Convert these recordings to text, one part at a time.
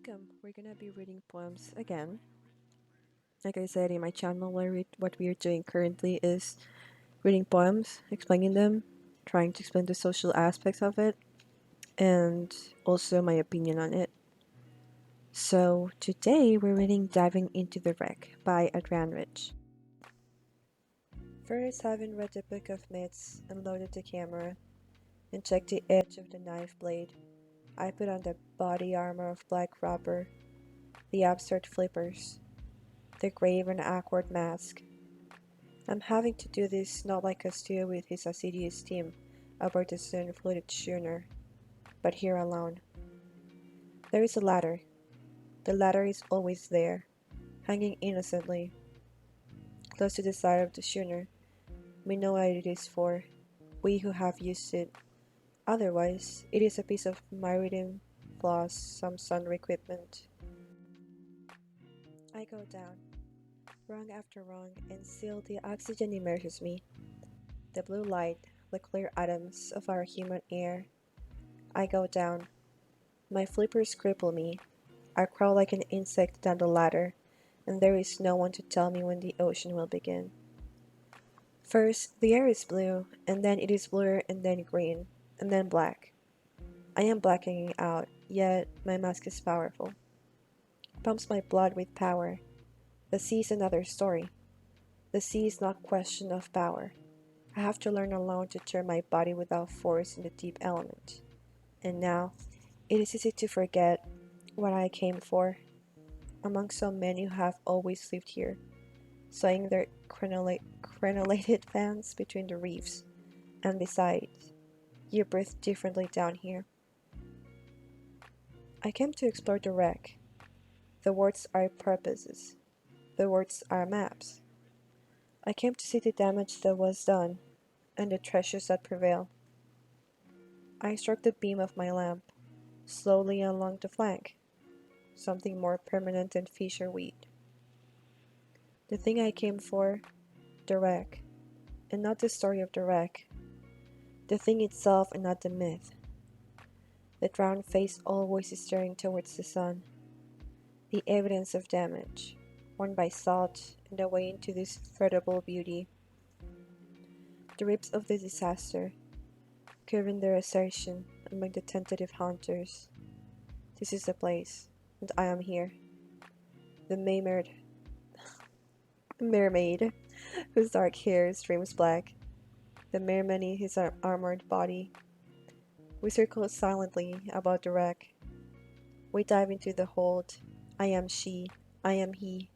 Welcome. We're gonna be reading poems again. Like I said in my channel, what we're doing currently is reading poems, explaining them, trying to explain the social aspects of it, and also my opinion on it. So today we're reading Diving into the Wreck by Adrian Rich. First, having read the Book of Myths, unloaded the camera, and checked the edge of the knife blade, I put on the body armor of black rubber, the absurd flippers, the grave and awkward mask. I'm having to do this not like Castillo with his assiduous team aboard the sun-flooded schooner, but here alone. There is a ladder. The ladder is always there, hanging innocently, close to the side of the schooner. We know what it is for, we who have used it. Otherwise, it is a piece of maritime floss, some sundry equipment. I go down, rung after rung, and still the oxygen immerses me. The blue light, the clear atoms of our human air. I go down. My flippers cripple me. I crawl like an insect down the ladder, and there is no one to tell me when the ocean will begin. First, the air is blue, and then it is bluer, and then green, and then black. I am blacking out, yet my mask is powerful. It pumps my blood with power. The sea is another story. The sea is not question of power. I have to learn alone to turn my body without force in the deep element. And now, it is easy to forget what I came for, among so many who have always lived here, swaying their crenulated fans between the reefs, and besides, you breathe differently down here. I came to explore the wreck. The words are purposes. The words are maps. I came to see the damage that was done, and the treasures that prevail. I struck the beam of my lamp, slowly along the flank, something more permanent than fisher weed. The thing I came for, the wreck, and not the story of the wreck, the thing itself and not the myth. The drowned face always is staring towards the sun, the evidence of damage, worn by salt and the way into this incredible beauty. The ribs of the disaster, curving their assertion among the tentative hunters. This is the place, and I am here. The mermaid, whose dark hair streams black, the merman in his armored body. We circle silently about the wreck. We dive into the hold. I am she, I am he,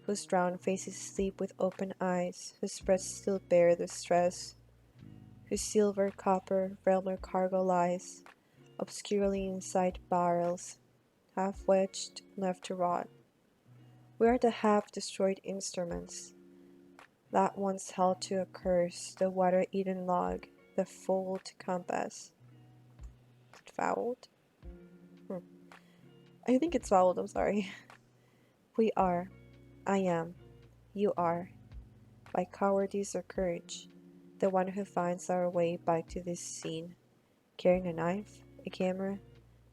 whose drowned faces sleep with open eyes, whose breasts still bear the stress, whose silver, copper, realmer cargo lies, obscurely inside barrels, half wedged, left to rot. We are the half-destroyed instruments, that once held to a curse, the water-eaten log, the fouled compass. Is it fouled? I think it's fouled, I'm sorry. We are, I am, you are, by cowardice or courage, the one who finds our way back to this scene, carrying a knife, a camera,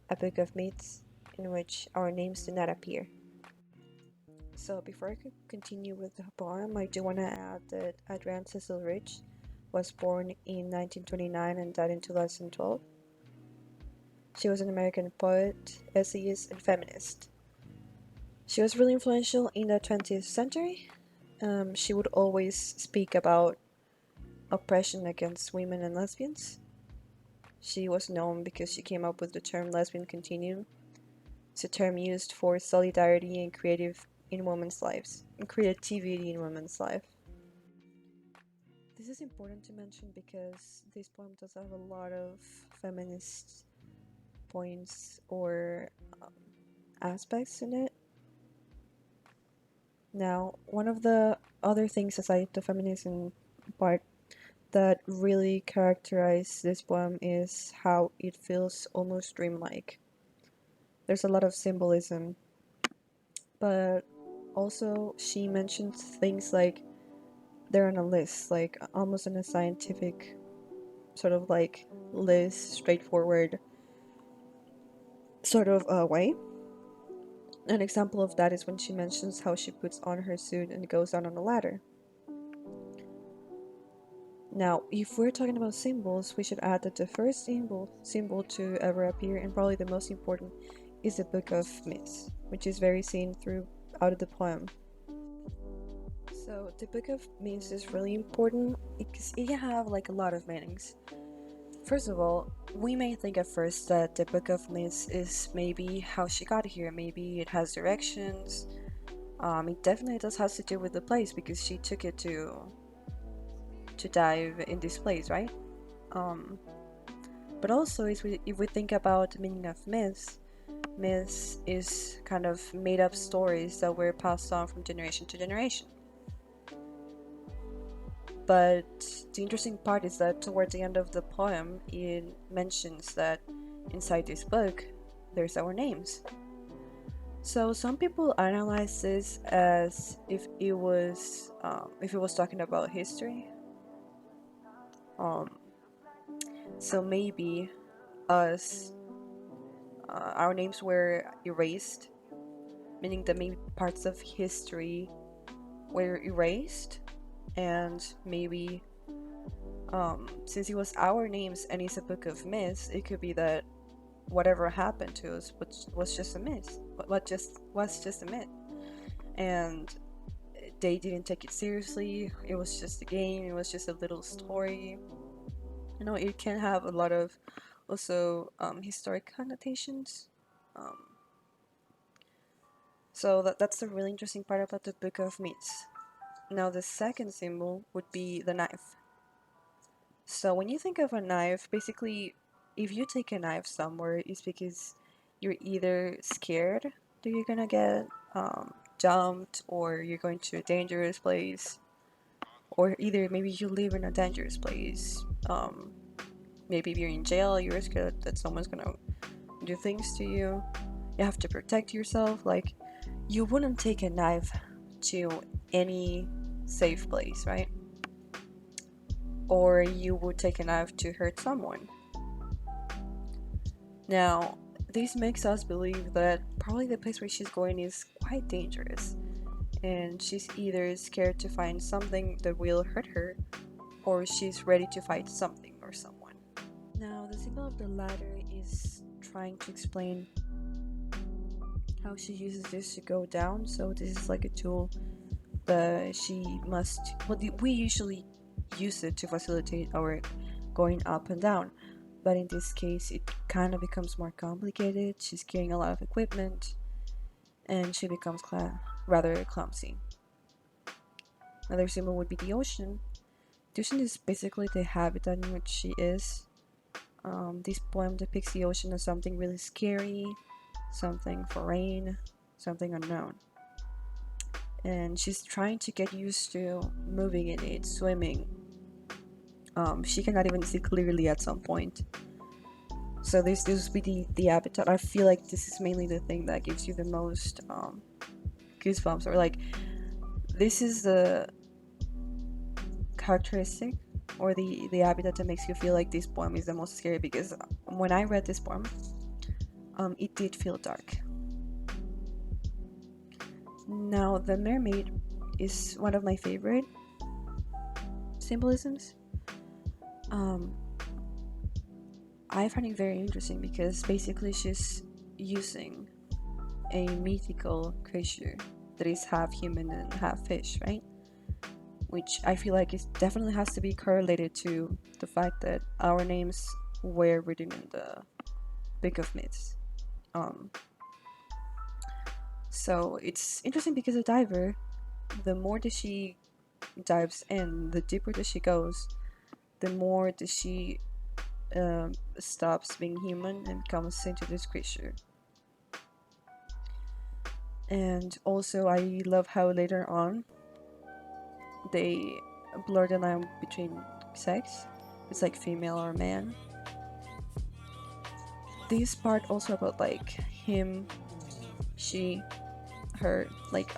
a book of myths, in which our names do not appear. So before I could continue with the poem, I do want to add that Adrienne Cecil Rich was born in 1929 and died in 2012. She was an American poet, essayist, and feminist. She was really influential in the 20th century. She would always speak about oppression against women and lesbians. She was known because she came up with the term lesbian continuum. It's a term used for solidarity and creativity in women's life. This is important to mention because this poem does have a lot of feminist points or aspects in it. Now, one of the other things aside the feminism part that really characterize this poem is how it feels almost dreamlike. There's a lot of symbolism, but also she mentions things like they're on a list, like almost in a scientific sort of like list, straightforward sort of way. An example of that is when she mentions how she puts on her suit and goes down on a ladder. Now, if we're talking about symbols, we should add that the first symbol to ever appear, and probably the most important, is the Book of Myths, which is very seen throughout the poem. So the Book of Myths is really important because it can have like a lot of meanings. First of all, we may think at first that the Book of Myths is maybe how she got here, maybe it has directions. It definitely does have to do with the place because she took it to dive in this place, right? Um, but also, if we think about the meaning of myths is kind of made up stories that were passed on from generation to generation. But the interesting part is that toward the end of the poem, it mentions that inside this book, there's our names. So some people analyze this as if it was talking about history. Um, so maybe us, our names were erased, meaning that maybe parts of history were erased, and maybe since it was our names and it's a book of myths, it could be that whatever happened to us was just a myth. What just was just a myth, and they didn't take it seriously. It was just a game. It was just a little story. You know, it can have a lot of also historic connotations. Um, so that's the really interesting part about the Book of Myths. Now the second symbol would be the knife. So when you think of a knife, basically, if you take a knife somewhere, it's because you're either scared that you're gonna get jumped, or you're going to a dangerous place, or either maybe you live in a dangerous place. Maybe if you're in jail, you're scared that someone's gonna do things to you. You have to protect yourself. Like, you wouldn't take a knife to any safe place, right? Or you would take a knife to hurt someone. Now, this makes us believe that probably the place where she's going is quite dangerous, and she's either scared to find something that will hurt her, or she's ready to fight something or someone. Now, the symbol of the ladder is trying to explain how she uses this to go down. So this is like a tool that she must, well, we usually use it to facilitate our going up and down, but in this case it kind of becomes more complicated. She's carrying a lot of equipment and she becomes rather clumsy. Another symbol would be the ocean. The ocean is basically the habitat in which she is. This poem depicts the ocean as something really scary, something foreign, something unknown. And she's trying to get used to moving in it, swimming. She cannot even see clearly at some point. So this would be the habitat. I feel like this is mainly the thing that gives you the most goosebumps, or like this is the characteristic or the habitat that makes you feel like this poem is the most scary, because when I read this poem, it did feel dark. Now the mermaid is one of my favorite symbolisms. I find it very interesting because basically she's using a mythical creature that is half human and half fish, right? Which I feel like it definitely has to be correlated to the fact that our names were written in the Book of Myths. So it's interesting because a diver, the more that she dives in, the deeper that she goes, the more that she stops being human and comes into this creature. And also I love how later on they blur the line between sex. It's like female or man. This part also about like him, she, her, like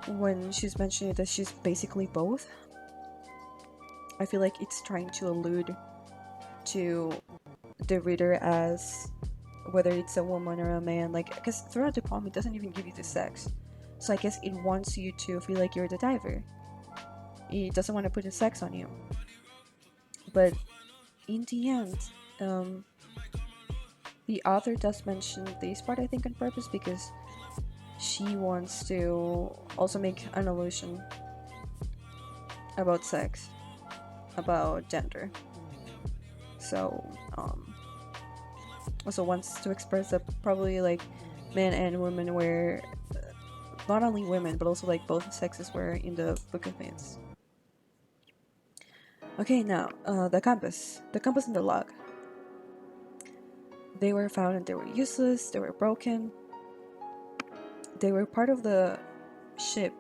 when she's mentioning that she's basically both, I feel like it's trying to allude to the reader as whether it's a woman or a man, like, because throughout the poem it doesn't even give you the sex, so I guess it wants you to feel like you're the diver. It doesn't want to put the sex on you, but in the end, um, the author does mention this part, I think, on purpose, because she wants to also make an allusion about sex, about gender. So also wants to express that probably like men and women were not only women but also like both sexes were in the Book of Myths. Okay, now the compass and the log. They were found and they were useless. They were broken. They were part of the ship,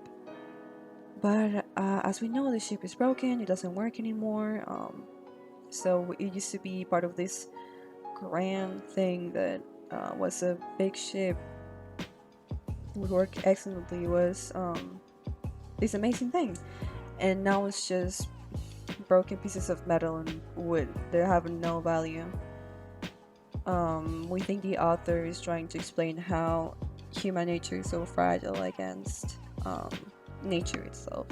but as we know, the ship is broken. It doesn't work anymore. So it used to be part of this grand thing that was a big ship, would work excellently, was this amazing thing, and now it's just broken pieces of metal and wood that have no value. We think the author is trying to explain how human nature is so fragile against nature itself,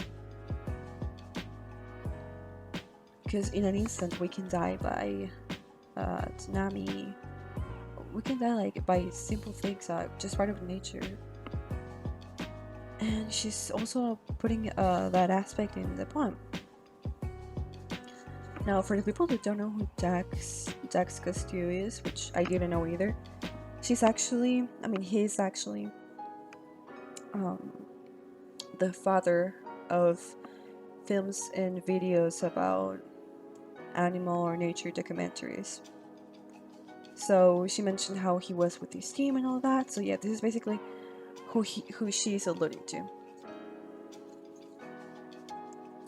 because in an instant we can die by tsunami. We can die like by simple things, just part of nature. And she's also putting that aspect in the poem. Now, for the people who don't know who Dax Castillo is, which I didn't know either, he's actually the father of films and videos about animal or nature documentaries. So she mentioned how he was with his team and all that. So yeah, this is basically who she is alluding to.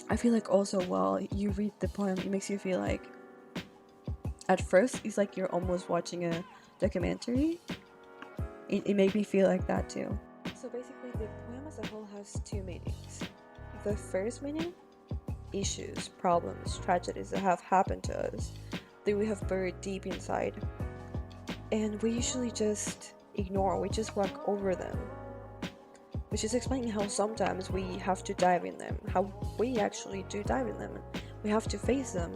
I feel like also while you read the poem, it makes you feel like, at first, it's like you're almost watching a documentary. It made me feel like that too. So basically, the poem as a whole has two meanings. The first meaning, issues, problems, tragedies that have happened to us, that we have buried deep inside. And we usually just ignore, we just walk over them. Which is explaining how sometimes we have to dive in them, how we actually do dive in them. We have to face them.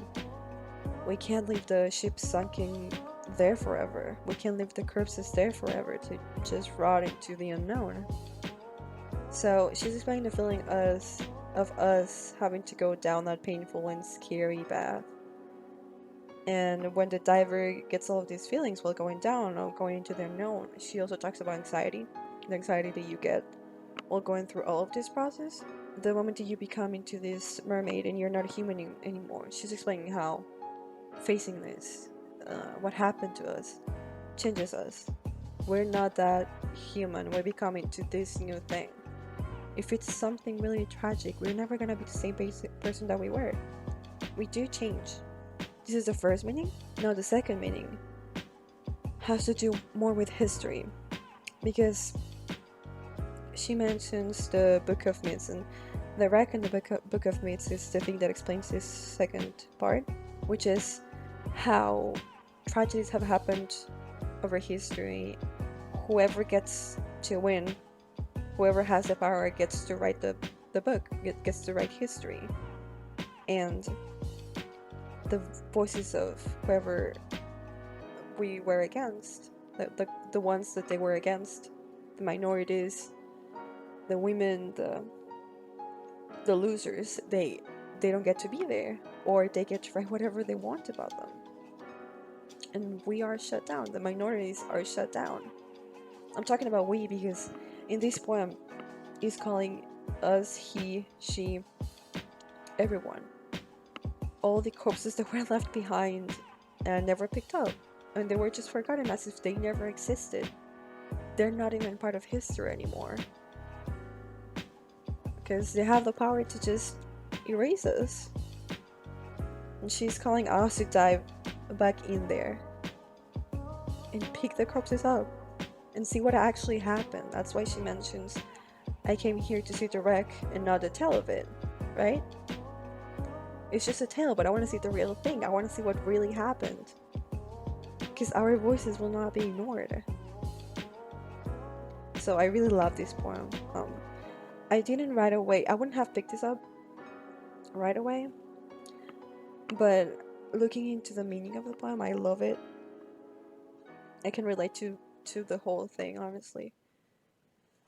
We can't leave the ship sunken there forever. We can't leave the corpses there forever to just rot into the unknown. So she's explaining the feeling of us having to go down that painful and scary path. And when the diver gets all of these feelings while going down or going into the unknown, she also talks about anxiety, the anxiety that you get while going through all of this process. The moment that you become into this mermaid and you're not human anymore, she's explaining how facing this, what happened to us, changes us. We're not that human, we become into this new thing. If it's something really tragic, we're never gonna be the same person that we were. We do change. This is the first meaning. Now the second meaning has to do more with history, because she mentions the Book of Myths, and the wreck in the Book of Myths is the thing that explains this second part, which is how tragedies have happened over history. Whoever gets to win, whoever has the power, gets to write the book, gets to write history. And the voices of whoever we were against, the ones that they were against, the minorities, the women, the losers, they don't get to be there, or they get to write whatever they want about them. And we are shut down. The minorities are shut down. I'm talking about we because in this poem is calling us, he, she, everyone. All the corpses that were left behind and never picked up, and they were just forgotten as if they never existed. They're not even part of history anymore, because they have the power to just erase us. And she's calling us to dive back in there and pick the corpses up and see what actually happened. That's why she mentions, I came here to see the wreck and not the tale of it, right? It's just a tale, but I want to see the real thing. I want to see what really happened. because our voices will not be ignored. So I really love this poem. I didn't right away. I wouldn't have picked this up right away, but looking into the meaning of the poem, I love it. I can relate to the whole thing, honestly.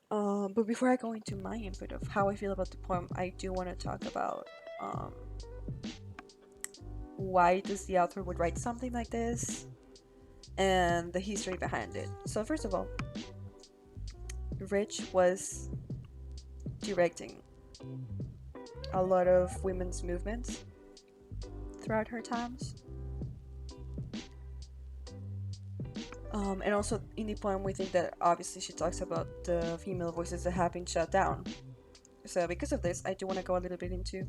But before I go into my input of how I feel about the poem, I do want to talk about why does the author would write something like this and the history behind it. So first of all, Rich was directing a lot of women's movements throughout her times. And also in the poem, we think that obviously she talks about the female voices that have been shut down. So because of this, I do want to go a little bit into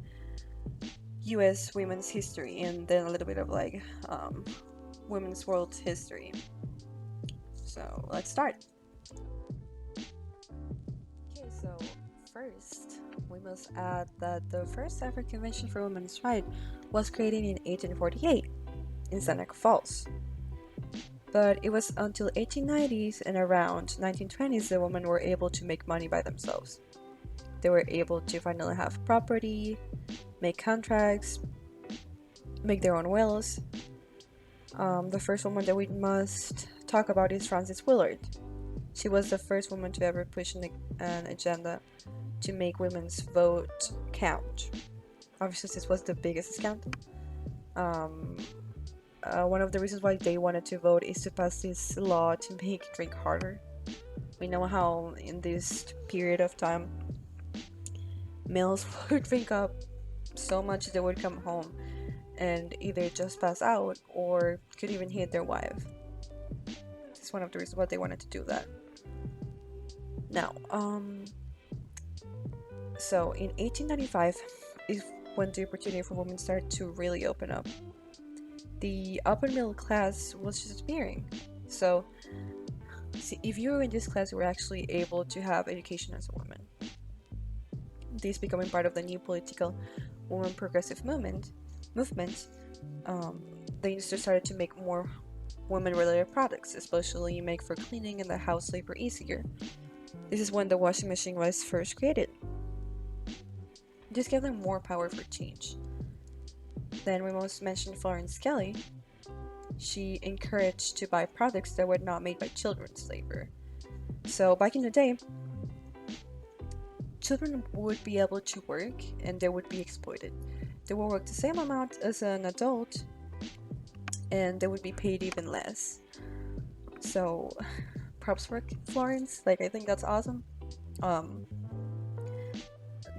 U.S. women's history and then a little bit of like women's world history. So let's start. Okay, so first we must add that the first ever convention for women's rights was created in 1848 in Seneca Falls. But it was until 1890s and around 1920s that women were able to make money by themselves. They were able to finally have property, make contracts, make their own wills. The first woman that we must talk about is Frances Willard. She was the first woman to ever push an agenda to make women's vote count. Obviously, this was the biggest scandal. One of the reasons why they wanted to vote is to pass this law to make drink harder. We know how in this period of time males would drink up so much they would come home and either just pass out or could even hit their wife. This is one of the reasons why they wanted to do that. Now, so in 1895 is when the opportunity for women started to really open up. The upper middle class was just disappearing. So, see, if you were in this class, you were actually able to have education as a woman. This becoming part of the new political woman progressive movement, the industry started to make more women-related products, especially make for cleaning and the house labor easier. This is when the washing machine was first created. This gave them more power for change. Then we must mention Florence Kelley. She encouraged to buy products that were not made by children's labor. So back in the day, children would be able to work and they would be exploited. They would work the same amount as an adult and they would be paid even less. So props for Florence, like I think that's awesome.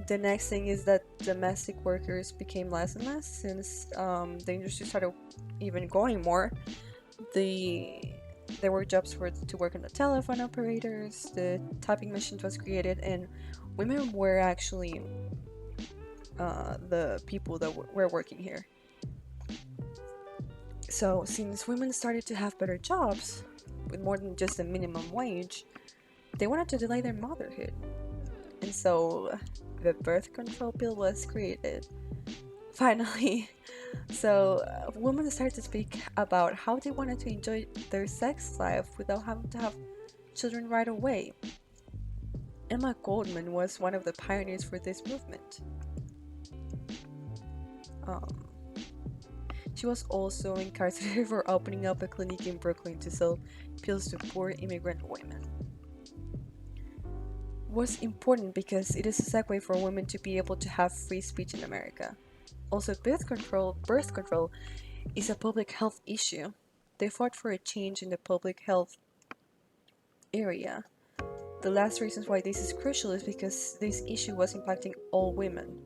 The next thing is that domestic workers became less and less since the industry started even growing more. There were jobs to work on the telephone operators, the typing machines was created, and women were actually the people that were working here. So since women started to have better jobs with more than just a minimum wage, they wanted to delay their motherhood. And so the birth control pill was created. Finally. So women started to speak about how they wanted to enjoy their sex life without having to have children right away. Emma Goldman was one of the pioneers for this movement. She was also incarcerated for opening up a clinic in Brooklyn to sell pills to poor immigrant women. Was important because it is a segue for women to be able to have free speech in America. Also, birth control is a public health issue. They fought for a change in the public health area. The last reasons why this is crucial is because this issue was impacting all women,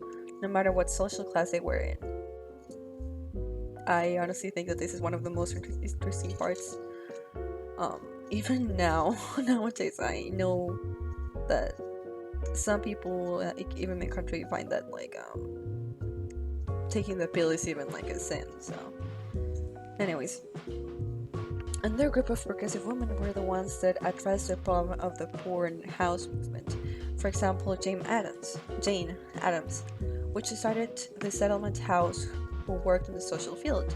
no matter what social class they were in. I honestly think that this is one of the most interesting parts. Even now, nowadays, I know that some people, even in the country, find that like taking the pill is even like a sin. So, anyways, another group of progressive women were the ones that addressed the problem of the poor and house movement. For example, Jane Addams, which started the settlement house who worked in the social field.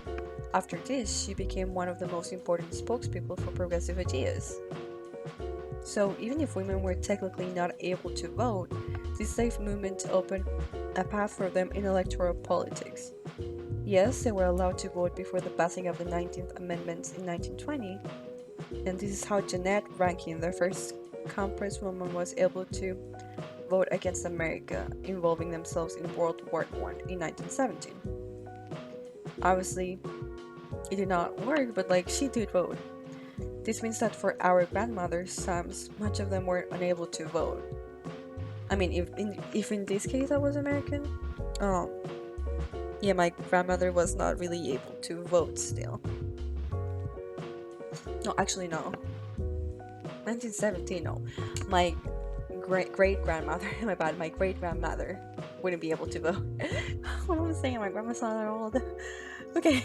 After this, she became one of the most important spokespeople for progressive ideas. So even if women were technically not able to vote, this slave movement opened a path for them in electoral politics. Yes, they were allowed to vote before the passing of the 19th Amendment in 1920, and this is how Jeannette Rankin, the first congresswoman, was able to vote against America, involving themselves in World War I in 1917. Obviously, it did not work, but she did vote. This means that for our grandmothers' times, much of them were unable to vote. I mean, if in this case I was American, um, yeah, my grandmother was not really able to vote still. No, actually, no. 1917, no. My great grandmother, my bad, my great grandmother wouldn't be able to vote. What am I saying? My grandma's not that old. Okay.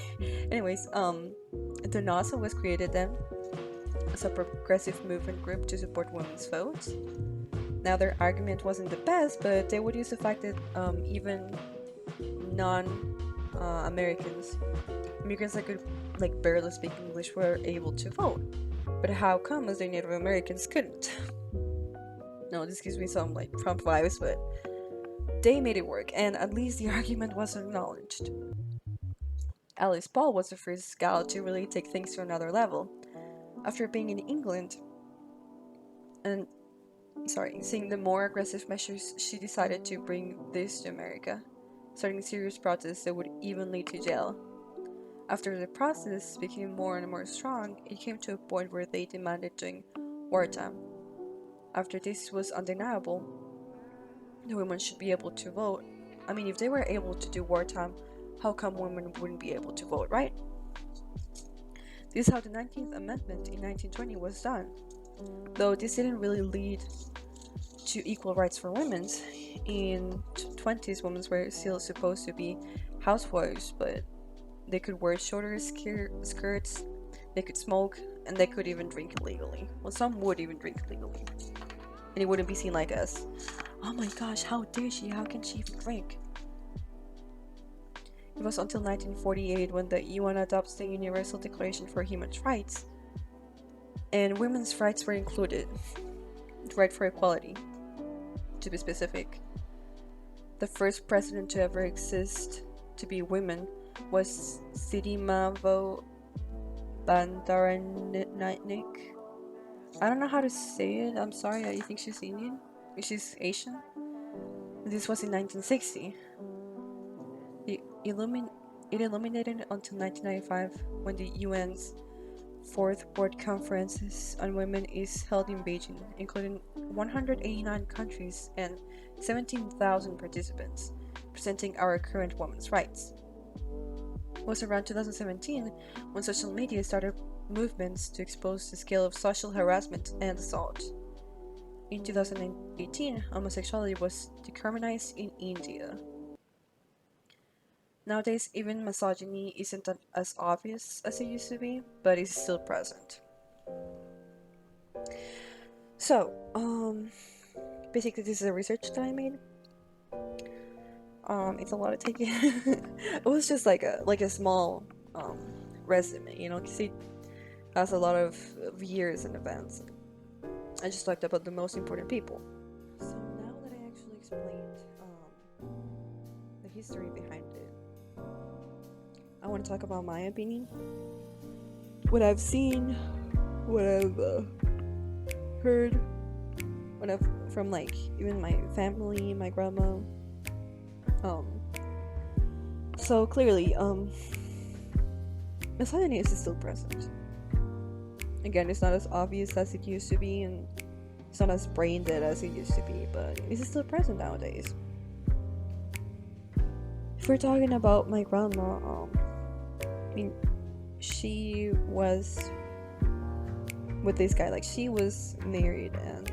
Anyways, the NASA was created then as a progressive movement group to support women's votes. Now, their argument wasn't the best, but they would use the fact that even non-Americans, immigrants that could barely speak English, were able to vote. But how come as the Native Americans couldn't? No, this gives me some Trump vibes, but they made it work, and at least the argument was acknowledged. Alice Paul was the first gal to really take things to another level. After being in England and seeing the more aggressive measures, she decided to bring this to America, starting serious protests that would even lead to jail. After the process became more and more strong, it came to a point where they demanded during wartime. After this was undeniable, the women should be able to vote. I mean, if they were able to do wartime, how come women wouldn't be able to vote, right? This is how the 19th Amendment in 1920 was done. Though this didn't really lead to equal rights for women. In 20s, women were still supposed to be housewives, but they could wear shorter skirts, they could smoke, and they could even drink illegally. Well, some would even drink illegally. And it wouldn't be seen like us. Oh my gosh, how dare she? How can she even drink? It was until 1948 when the UN adopts the Universal Declaration for Human Rights, and women's rights were included. The right for equality, to be specific. The first president to ever exist to be women was Sidimavo Bandaranaike. I don't know how to say it, I'm sorry, I think she's Indian. She's Asian. This was in 1960. It illuminated until 1995 when the UN's Fourth World Conference on Women is held in Beijing, including 189 countries and 17,000 participants, presenting our current women's rights. It was around 2017 when social media started movements to expose the scale of social harassment and assault. In 2018, homosexuality was decriminalized in India. Nowadays, even misogyny isn't as obvious as it used to be, but it's still present. So, basically this is a research that I made. It's a lot of taking. It was just like a small resume, because it has a lot of years in advance. I just talked about the most important people. So now that I actually explained the history behind it, I want to talk about my opinion, what I've seen, what I've heard, what I've from even my family, my grandma. So clearly, misogyny is still present. Again, it's not as obvious as it used to be, and it's not as brain dead as it used to be, but it's still present nowadays. If we're talking about my grandma, I mean, she was with this guy, she was married, and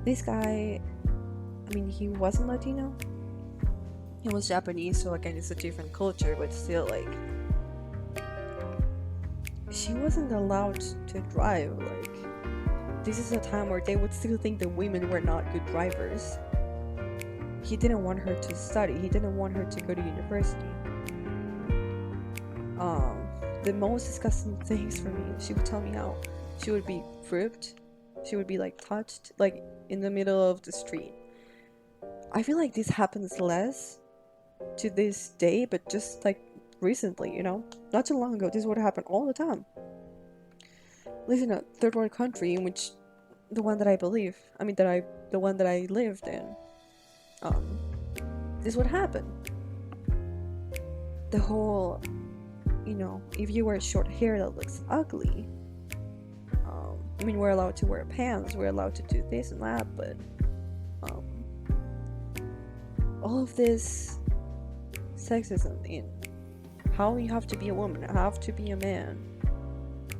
this guy, I mean, he wasn't Latino, he was Japanese, so again, it's a different culture, but still, she wasn't allowed to drive. This is a time where they would still think that women were not good drivers. He didn't want her to study, he didn't want her to go to university. the most disgusting things for me. She would tell me how she would be ripped, she would be like touched, like in the middle of the street. I feel like this happens less to this day, but just like recently, not too long ago, this would happen all the time. Live in a third world country in which the one that I believe, the one that I lived in, um, this would happen. The whole, if you wear short hair that looks ugly, we're allowed to wear pants, we're allowed to do this and that, but um, all of this sexism in how you have to be a woman, how to be a man,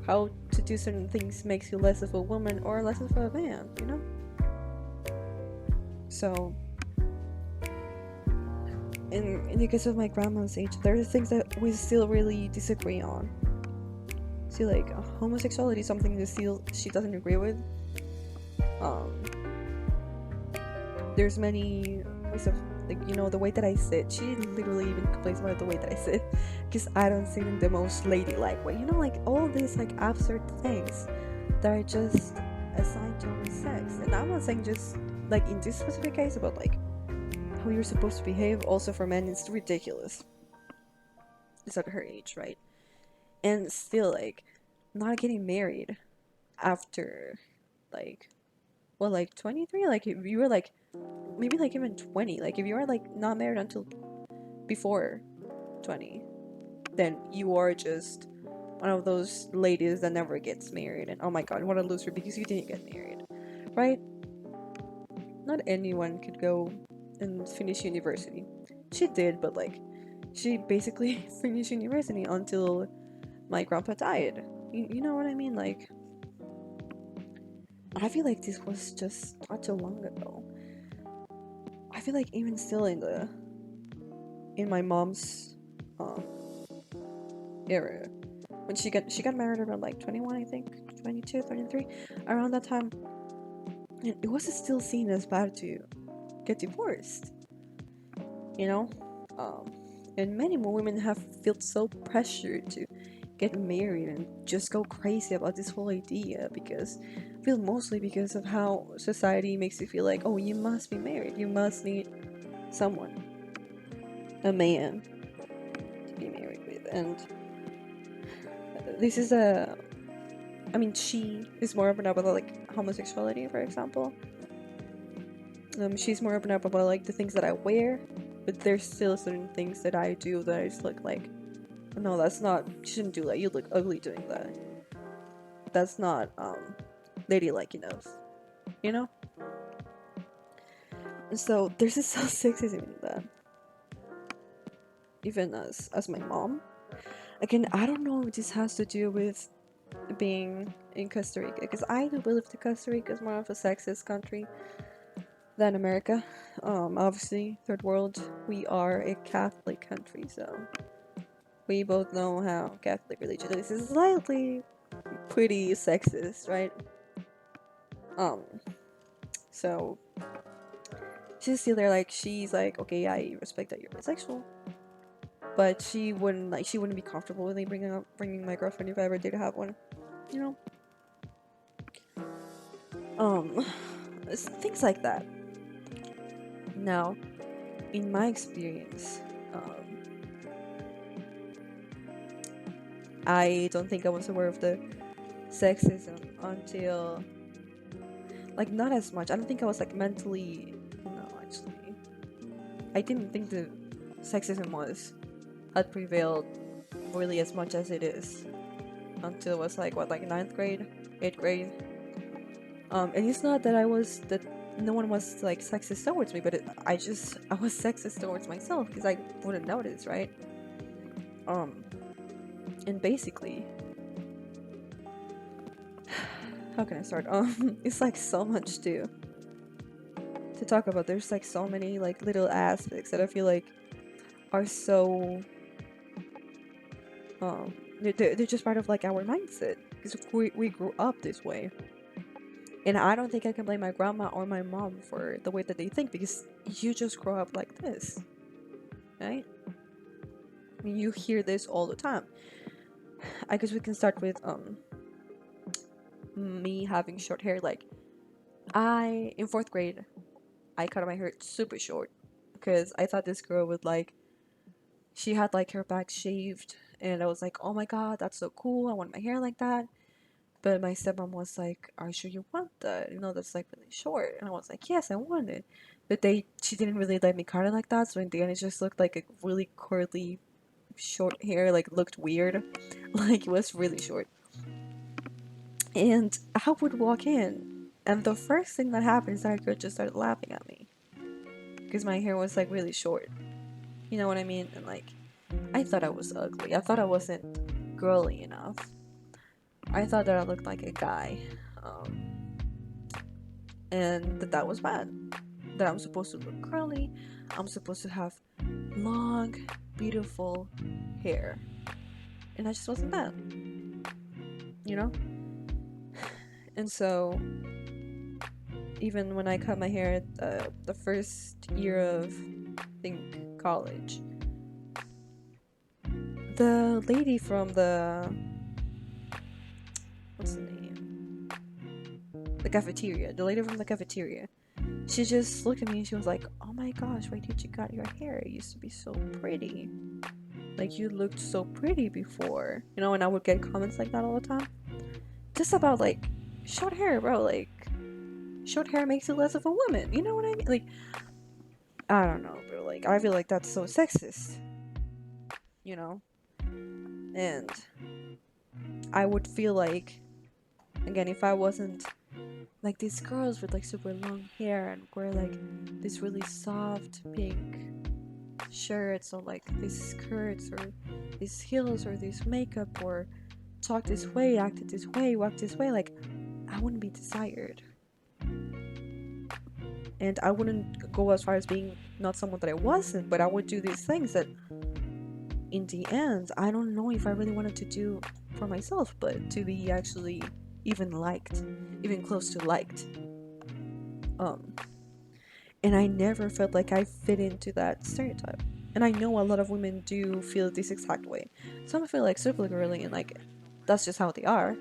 how to do certain things makes you less of a woman or less of a man, So, in the case of my grandma's age, there are things that we still really disagree on. See, like, homosexuality is something that still she doesn't agree with. There's many ways of, like, the way that I sit. She literally even complains about the way that I sit, because I don't sit in the most ladylike way. Like all these like absurd things that are just assigned to our sex. And I'm not saying just like in this specific case about like how you're supposed to behave. Also for men, it's ridiculous. It's at her age, right? And still, like, not getting married after like 23. Like if you were like maybe like even 20, like if you are like not married until before 20, then you are just one of those ladies that never gets married, and oh my god, what a loser because you didn't get married, right? Not anyone could go and finish university. She did, but like she basically finished university until my grandpa died. You know what I mean? Like, I feel like this was just not too long ago. I feel like even still in my mom's era, when she got married around like 21, I think, 22, 23, around that time, and it was still seen as bad to get divorced, you know. And many more women have felt so pressured to get married and just go crazy about this whole idea, because I feel mostly because of how society makes you feel like, oh, you must be married, you must need someone, a man, to be married with. And this is she is more open up about like homosexuality, for example. She's more open up about like the things that I wear, but there's still certain things that I do that I just look like, no, that's not, you shouldn't do that, you look ugly doing that, that's not ladylike enough, you know. And so there's this sexism in that, even as my mom. Again, I don't know if this has to do with being in Costa Rica, because I do believe that Costa Rica is more of a sexist country than America. Obviously, third world, we are a Catholic country, so we both know how Catholic religion is slightly pretty sexist, right? So she's still there, like, she's like, okay, I respect that you're bisexual, but she wouldn't be comfortable with me bringing my girlfriend if I ever did have one, you know. Things like that. Now, in my experience, I don't think I was aware of the sexism until, like, not as much. I don't think I was like mentally, no, actually, I didn't think the sexism had prevailed really as much as it is until it was like, what, like 9th grade, 8th grade. And it's not that no one was like sexist towards me, but I was sexist towards myself because I wouldn't notice, right? And basically, how can I start? It's like so much to talk about. There's like so many like little aspects that I feel like are so they're just part of like our mindset, because we grew up this way. And I don't think I can blame my grandma or my mom for the way that they think, because you just grow up like this, right? I mean, you hear this all the time. I guess we can start with me having short hair. Like, I in fourth grade, I cut my hair super short because I thought this girl would like. She had like her back shaved, and I was like, oh my god, that's so cool. I want my hair like that. But my stepmom was like, "Are you sure you want that? You know, that's like really short." And I was like, "Yes, I want it." But she didn't really let me cut it like that. So in the end, it just looked like a really curly, short hair. Like looked weird, like it was really short. And I would walk in, and the first thing that happened is that I could just start laughing at me because my hair was like really short. You know what I mean? And like, I thought I was ugly. I thought I wasn't girly enough. I thought that I looked like a guy. Um, and that was bad. That I'm supposed to look curly, I'm supposed to have long, beautiful hair, and I just wasn't that, you know? And so, even when I cut my hair the first year of, I think, college, the lady from what's the name? The cafeteria, the lady from the cafeteria, she just looked at me and she was like, "Oh my gosh, why did you cut your hair? It used to be so pretty. Like, you looked so pretty before." You know, and I would get comments like that all the time. Just about, like, short hair, bro. Like, short hair makes you less of a woman. You know what I mean? Like, I don't know, bro. Like, I feel like that's so sexist, you know? And I would feel like, again, if I wasn't like these girls with, like, super long hair and wear, like, this really soft pink shirts or, like, these skirts or these heels or this makeup or talk this way, acted this way, walk this way, like, I wouldn't be desired. And I wouldn't go as far as being not someone that I wasn't, but I would do these things that in the end I don't know if I really wanted to do for myself, but to be actually even liked, even close to liked. Um and I never felt like I fit into that stereotype. And I know a lot of women do feel this exact way. Some feel like super girly and like that's just how they are.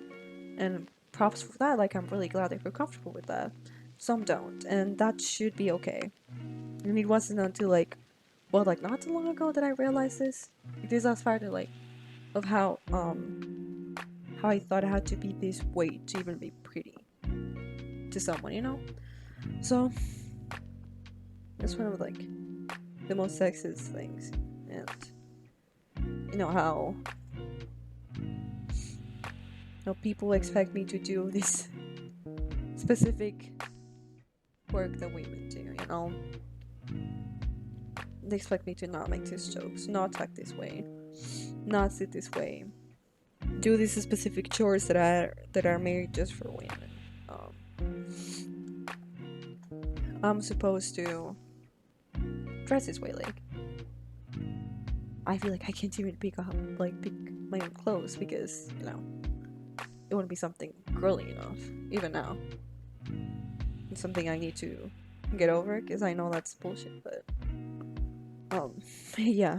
And props for that, like I'm really glad they feel comfortable with that. Some don't, and that should be okay. And it wasn't until like, well, like not too long ago that I realized this. Because I was part of like of how I thought I had to be this way to even be pretty to someone, you know? So that's one of like the most sexist things. And you know how people expect me to do this specific work that women do, you know? They expect me to not make these jokes, not talk this way, not sit this way, do these specific chores that are made just for women. I'm supposed to dress this way. Like, I feel like I can't even pick my own clothes because it wouldn't be something girly enough. Even now, it's something I need to get over because I know that's bullshit. But yeah.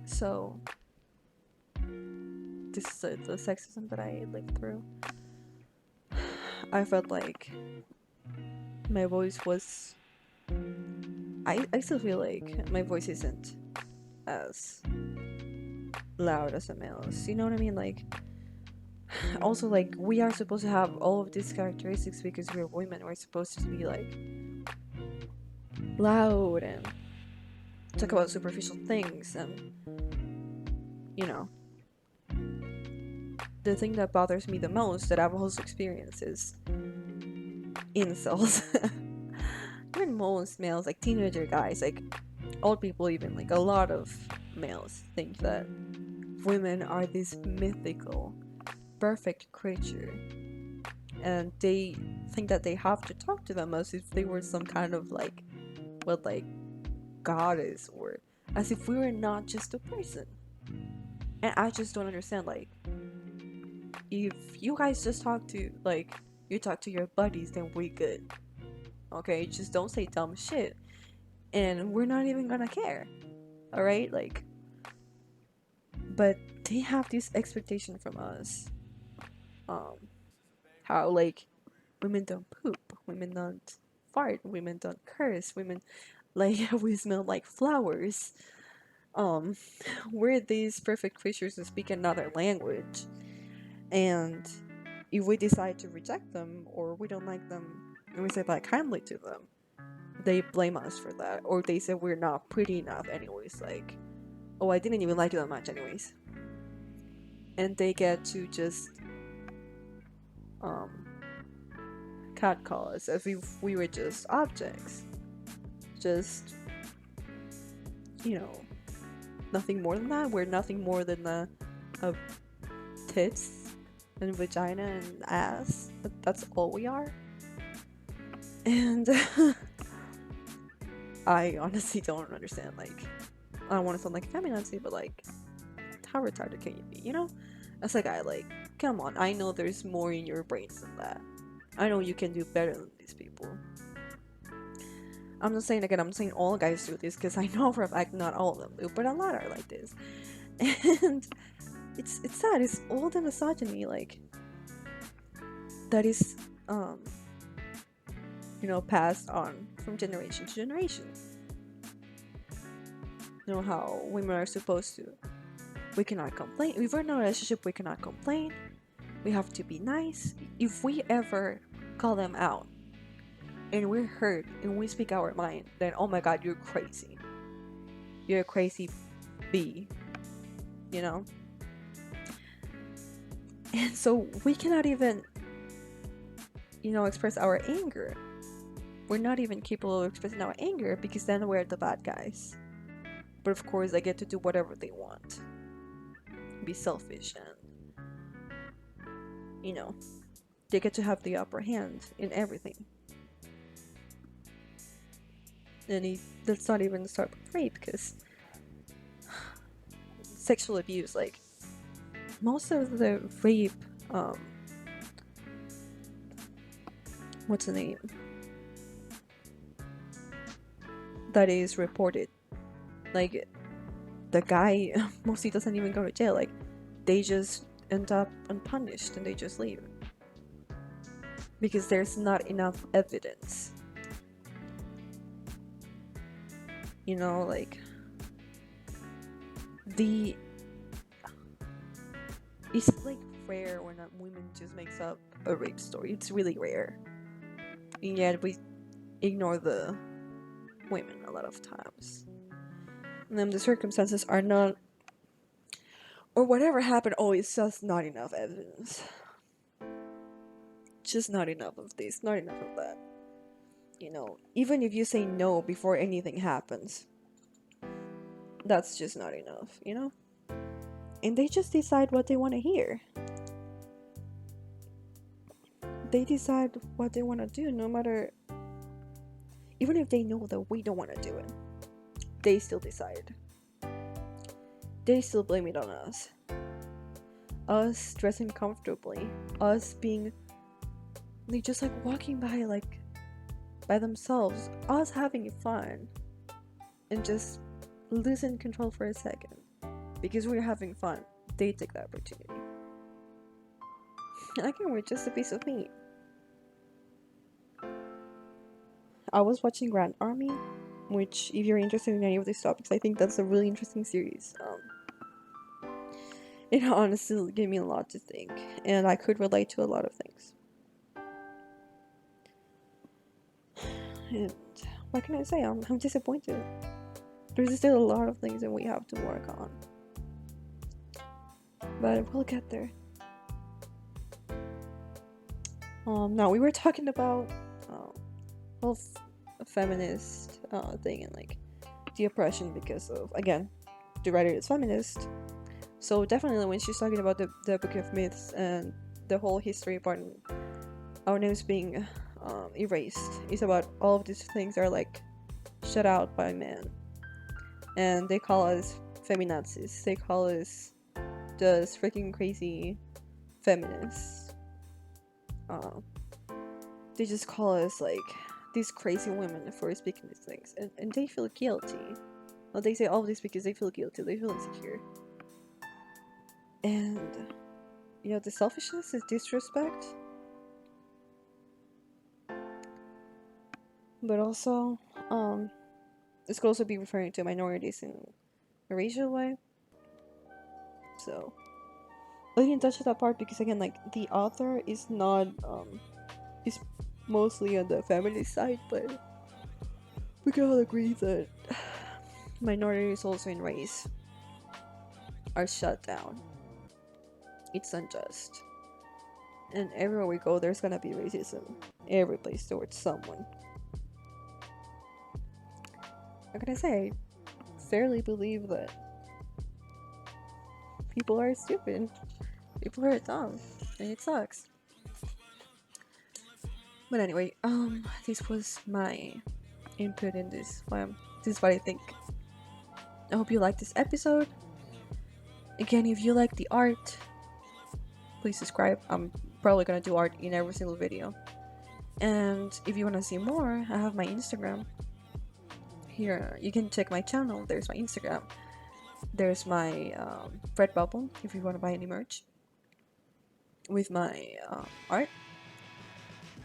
So this is the sexism that I lived through. I felt like my voice was. I still feel like my voice isn't as loud as a male's. You know what I mean? Like, also, like, we are supposed to have all of these characteristics because we're women. We're supposed to be like loud and talk about superficial things, and you know, the thing that bothers me the most that I've also experienced is incels. Even most males, like teenager guys, like old people, even like a lot of males think that women are this mythical, perfect creature, and they think that they have to talk to them as if they were some kind of like, what, like goddess, or as if we were not just a person. And I just don't understand, like, if you guys just talk to, like, you talk to your buddies, then we good. Okay, just don't say dumb shit. And we're not even gonna care. Alright? Like, but they have this expectation from us. Um, how like women don't poop, women don't fart, women don't curse, women like we smell like flowers. Um, we're these perfect creatures that speak another language, and if we decide to reject them or we don't like them and we say that kindly to them, they blame us for that, or they say we're not pretty enough anyways, like, oh, I didn't even like you that much anyways. And they get to just um catcall us as if we were just objects, just, you know, nothing more than that. We're nothing more than a tits and vagina and ass. That's all we are. And I honestly don't understand. Like, I don't want to sound like a feminazi, but like, how retarded can you be? You know? As a guy, like, come on. I know there's more in your brains than that. I know you can do better than these people. I'm not saying again. I'm saying all guys do this because I know for a fact not all of them do, but a lot are like this. And it's sad. It's all the misogyny like that is passed on from generation to generation. You know how women are supposed to. We cannot complain. If we're in a relationship, we cannot complain. We have to be nice. If we ever call them out and we're hurt and we speak our mind, then oh my god, you're crazy. You're a crazy bee. You know? And so we cannot even, express our anger. We're not even capable of expressing our anger because then we're the bad guys. But of course, they get to do whatever they want. Be selfish and, they get to have the upper hand in everything. And let's not even start with rape because sexual abuse, like, most of the rape, what's the name? That is reported. Like, the guy mostly doesn't even go to jail. Like, they just end up unpunished and they just leave. Because there's not enough evidence. Like, it's like rare when a woman just makes up a rape story. It's really rare. And yet we ignore the women a lot of times. And then the circumstances are not, or whatever happened, it's just not enough evidence. Just not enough of this, not enough of that. Even if you say no before anything happens, that's just not enough, And they just decide what they want to hear. They decide what they want to do, no matter, even if they know that we don't want to do it, they still decide. They still blame it on us. Us dressing comfortably, us being, like, just like walking by, like, by themselves, us having fun, and just losing control for a second because we're having fun. They take that opportunity. And again, we're just a piece of meat. I was watching Grand Army, which, if you're interested in any of these topics, I think that's a really interesting series. It honestly gave me a lot to think, and I could relate to a lot of things. And what can I say? I'm disappointed. There's still a lot of things that we have to work on, but we'll get there. Now we were talking about whole feminist thing and like the oppression because of, again, the writer is feminist. So definitely when she's talking about the Book of Myths and the whole history part, our names being erased, it's about all of these things are like shut out by men, and they call us feminazis. They call us just freaking crazy feminists. They just call us like these crazy women for speaking these things, and they feel guilty. Well, they say all of this because they feel guilty, they feel insecure. And, the selfishness is disrespect, but also, this could also be referring to minorities in a racial way. So, I didn't touch that part because, again, like, the author is not, is mostly on the feminist side, but we can all agree that minorities also in race are shut down. It's unjust. And everywhere we go, there's gonna be racism. Every place towards someone. What can I say? I fairly believe that people are stupid. People are dumb. And it sucks. But anyway, this was my input in this film. This is what I think. I hope you liked this episode. Again, if you like the art, please subscribe. I'm probably gonna do art in every single video. And if you want to see more, I have my Instagram. Here, you can check my channel. There's my Instagram. There's my Redbubble if you want to buy any merch with my art.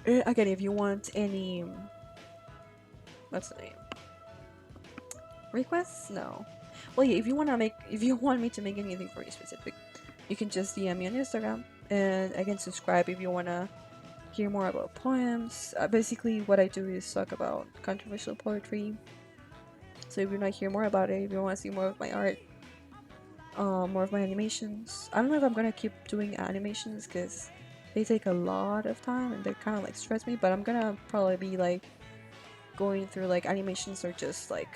Again, if you want any, what's the name? Requests? No. Well, yeah. If you want me to make anything for you specific, you can just DM me on Instagram, and again, subscribe if you wanna hear more about poems. Basically, what I do is talk about controversial poetry. So if you want to hear more about it, if you want to see more of my art, more of my animations. I don't know if I'm gonna keep doing animations because they take a lot of time and they kind of like stress me, but I'm gonna probably be like going through like animations or just like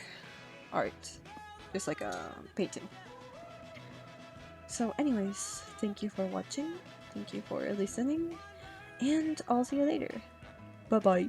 art, just like a painting. So anyways, thank you for watching, thank you for listening, and I'll see you later. Bye bye.